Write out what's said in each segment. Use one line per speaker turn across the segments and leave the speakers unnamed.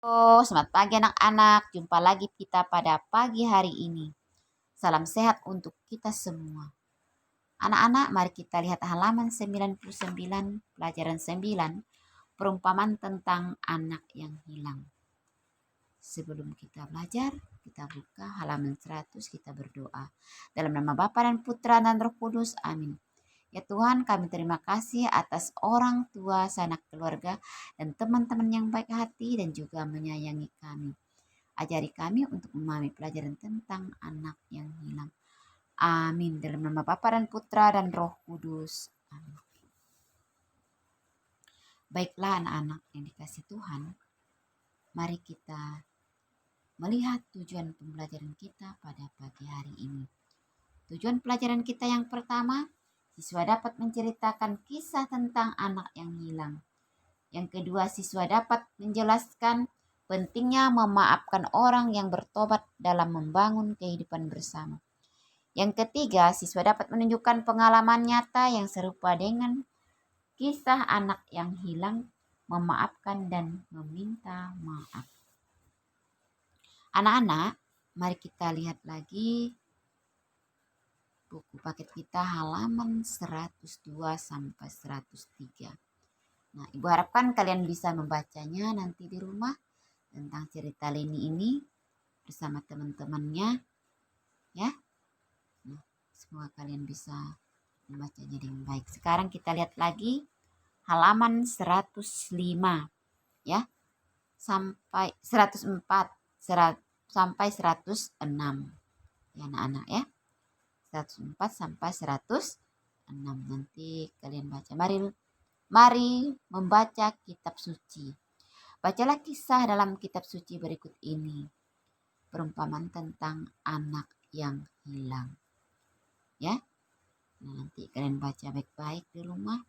Halo, selamat pagi anak-anak. Jumpa lagi kita pada pagi hari ini. Salam sehat untuk kita semua. Anak-anak, mari kita lihat halaman 99, pelajaran 9, perumpamaan tentang anak yang hilang. Sebelum kita belajar, kita buka halaman 100, kita berdoa. Dalam nama Bapa dan Putra dan Roh Kudus, amin. Ya Tuhan, kami terima kasih atas orang tua, sanak keluarga, dan teman-teman yang baik hati dan juga menyayangi kami. Ajari kami untuk memahami pelajaran tentang anak yang hilang. Amin. Dalam nama Bapa dan Putra dan Roh Kudus. Amin. Baiklah anak-anak yang dikasih Tuhan, mari kita melihat tujuan pembelajaran kita pada pagi hari ini. Tujuan pelajaran kita yang pertama, siswa dapat menceritakan kisah tentang anak yang hilang. Yang kedua, siswa dapat menjelaskan pentingnya memaafkan orang yang bertobat dalam membangun kehidupan bersama. Yang ketiga, siswa dapat menunjukkan pengalaman nyata yang serupa dengan kisah anak yang hilang, memaafkan dan meminta maaf. Anak-anak, mari kita lihat lagi buku paket kita halaman 102 sampai 103. Nah, Ibu harapkan kalian bisa membacanya nanti di rumah tentang cerita Leni ini bersama teman-temannya, ya. Nah, semoga kalian bisa membacanya dengan baik. Sekarang kita lihat lagi halaman 105, ya, sampai 104 sampai 106, ya anak-anak, ya. 104 sampai 106 nanti kalian baca. Mari membaca kitab suci. Bacalah kisah dalam kitab suci berikut ini. Perumpamaan tentang anak yang hilang. Ya. Nah, nanti kalian baca baik-baik di rumah.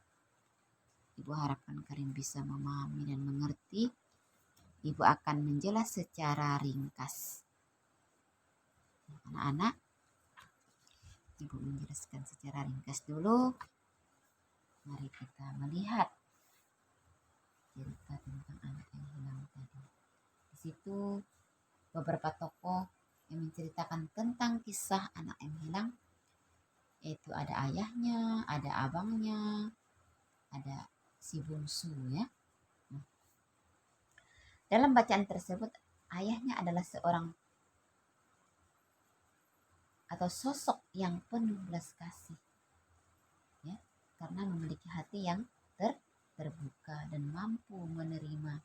Ibu harapkan kalian bisa memahami dan mengerti. Ibu akan menjelas secara ringkas. Anak-anak, Ibu menjelaskan secara ringkas dulu. Mari kita melihat cerita tentang anak yang hilang tadi. Di situ beberapa tokoh yang menceritakan tentang kisah anak yang hilang, yaitu ada ayahnya, ada abangnya, ada si bungsu, ya. Nah, dalam bacaan tersebut, ayahnya adalah seorang atau sosok yang penuh belas kasih, ya, karena memiliki hati yang terbuka dan mampu menerima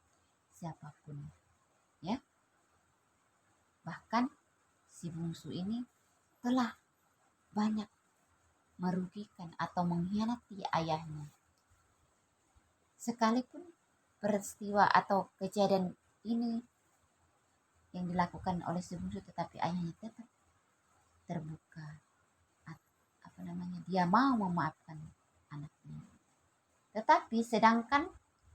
siapapun, ya. Bahkan si bungsu ini telah banyak merugikan atau mengkhianati ayahnya. Sekalipun peristiwa atau kejadian ini yang dilakukan oleh si bungsu, tetapi ayahnya tetap terbuka. Dia mau memaafkan anaknya. Tetapi sedangkan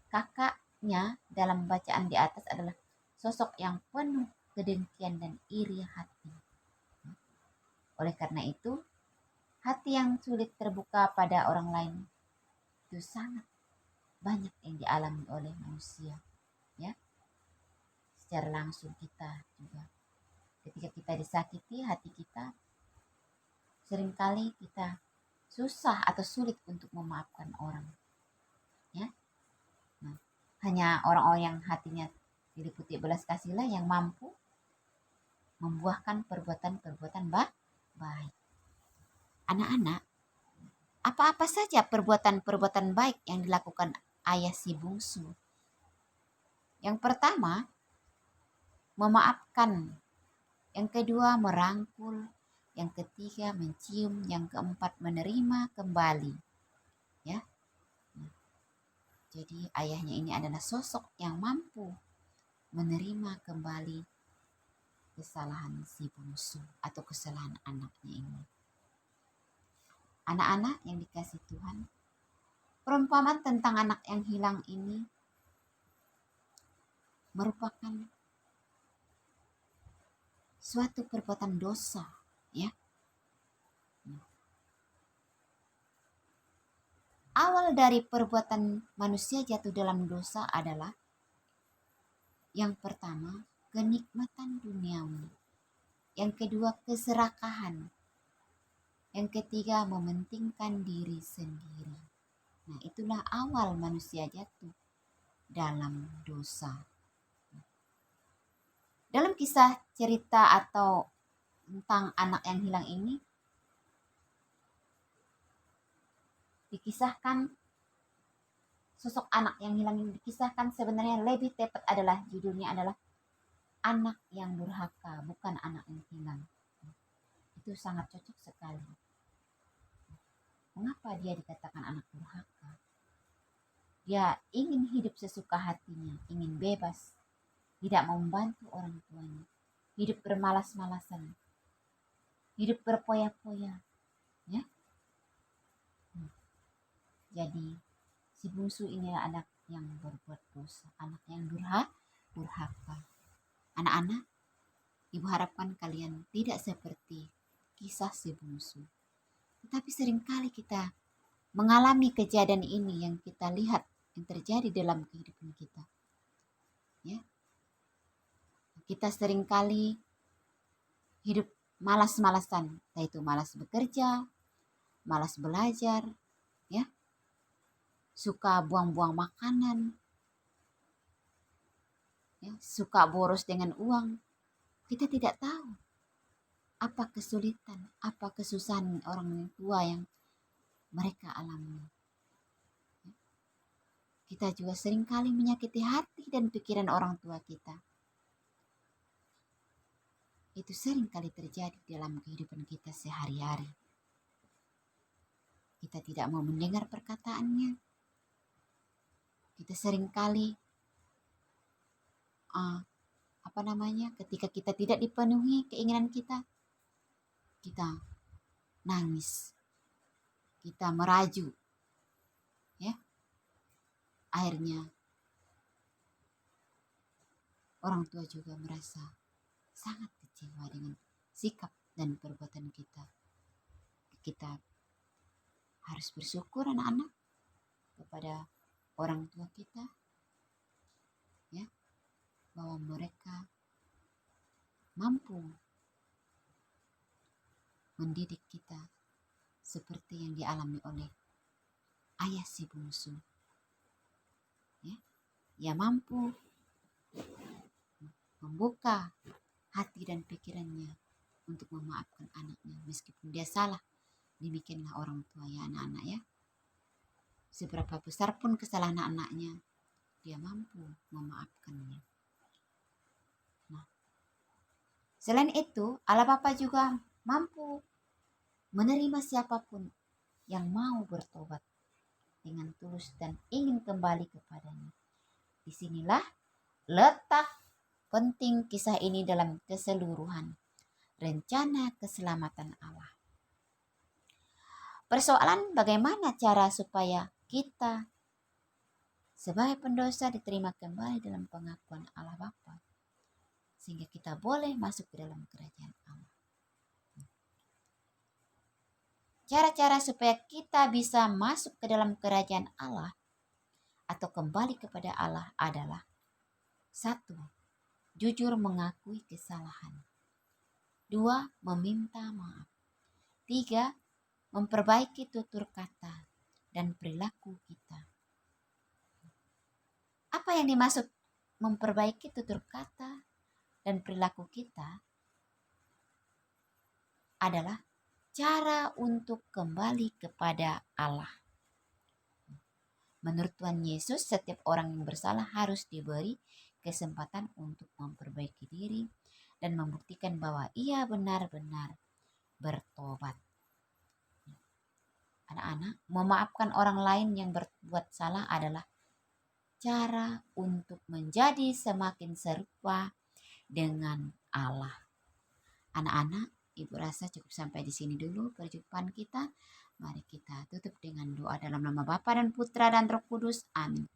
kakaknya dalam bacaan di atas adalah sosok yang penuh kedengkian dan iri hati. Oleh karena itu, hati yang sulit terbuka pada orang lain itu sangat banyak yang dialami oleh manusia, ya. Secara langsung kita juga, ketika kita disakiti, hati kita seringkali kita susah atau sulit untuk memaafkan orang, ya. Nah, hanya orang-orang yang hatinya diliputi belas kasihlah yang mampu membuahkan perbuatan-perbuatan baik. Anak-anak, apa-apa saja perbuatan-perbuatan baik yang dilakukan ayah si bungsu? Yang pertama, memaafkan. Yang kedua, merangkul. Yang ketiga, mencium. Yang keempat, menerima kembali. Ya. Jadi ayahnya ini adalah sosok yang mampu menerima kembali kesalahan si bungsu atau kesalahan anaknya ini. Anak-anak yang dikasih Tuhan, perumpamaan tentang anak yang hilang ini merupakan suatu perbuatan dosa, ya. Awal dari perbuatan manusia jatuh dalam dosa adalah Yang pertama, kenikmatan duniawi. Yang kedua, keserakahan. Yang ketiga, mementingkan diri sendiri. Nah, itulah awal manusia jatuh dalam dosa. Dalam kisah cerita atau tentang anak yang hilang ini, dikisahkan sosok anak yang hilang ini dikisahkan sebenarnya lebih tepat adalah judulnya adalah anak yang durhaka, bukan anak yang hilang. Itu sangat cocok sekali. Mengapa dia dikatakan anak durhaka? Dia ingin hidup sesuka hatinya, ingin bebas, tidak membantu orang tuanya, hidup bermalas-malasan, hidup berpoya-poya, ya. Jadi si bungsu ini anak yang berbuat dosa, anak yang durhaka. Anak-anak, ibu harapkan kalian tidak seperti kisah si bungsu. Tetapi seringkali kita mengalami kejadian ini yang kita lihat yang terjadi dalam kehidupan kita. Ya. Kita seringkali hidup malas-malasan, yaitu malas bekerja, malas belajar, ya. Suka buang-buang makanan, ya, suka boros dengan uang. Kita tidak tahu apa kesulitan, apa kesusahan orang tua yang mereka alami. Kita juga seringkali menyakiti hati dan pikiran orang tua kita. Itu seringkali terjadi dalam kehidupan kita sehari-hari. Kita tidak mau mendengar perkataannya. Kita seringkali ketika kita tidak dipenuhi keinginan kita nangis, kita meraju, ya. Akhirnya orang tua juga merasa sangat kecewa dengan sikap dan perbuatan kita. Kita harus bersyukur anak-anak kepada orang tua kita, ya, bahwa mereka mampu mendidik kita seperti yang dialami oleh ayah si bungsu. Ya, ia mampu membuka hati dan pikirannya untuk memaafkan anaknya meskipun dia salah. Demikianlah orang tua, ya anak-anak, ya. Seberapa besar pun kesalahan anaknya, dia mampu memaafkannya. Nah, selain itu, Allah Bapa juga mampu menerima siapapun yang mau bertobat dengan tulus dan ingin kembali kepadanya. Disinilah letak penting kisah ini dalam keseluruhan rencana keselamatan Allah. Persoalan bagaimana cara supaya kita sebagai pendosa diterima kembali dalam pengakuan Allah Bapa, sehingga kita boleh masuk ke dalam kerajaan Allah. Cara-cara supaya kita bisa masuk ke dalam kerajaan Allah atau kembali kepada Allah adalah: 1. Jujur mengakui kesalahan. 2. Meminta maaf. 3. Memperbaiki tutur kata dan perilaku kita. Apa yang dimaksud memperbaiki tutur kata dan perilaku kita? Adalah cara untuk kembali kepada Allah. Menurut Tuhan Yesus, setiap orang yang bersalah harus diberi kesempatan untuk memperbaiki diri dan membuktikan bahwa ia benar-benar bertobat. Anak-anak, memaafkan orang lain yang berbuat salah adalah cara untuk menjadi semakin serupa dengan Allah. Anak-anak, ibu rasa cukup sampai di sini dulu perjumpaan kita. Mari kita tutup dengan doa dalam nama Bapa dan Putra dan Roh Kudus. Amin.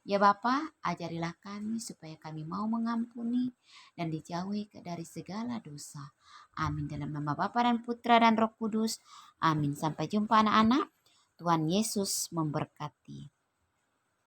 Ya Bapa, ajarilah kami supaya kami mau mengampuni dan dijauhi dari segala dosa. Amin. Dalam nama Bapa dan Putra dan Roh Kudus. Amin. Sampai jumpa anak-anak. Tuhan Yesus memberkati.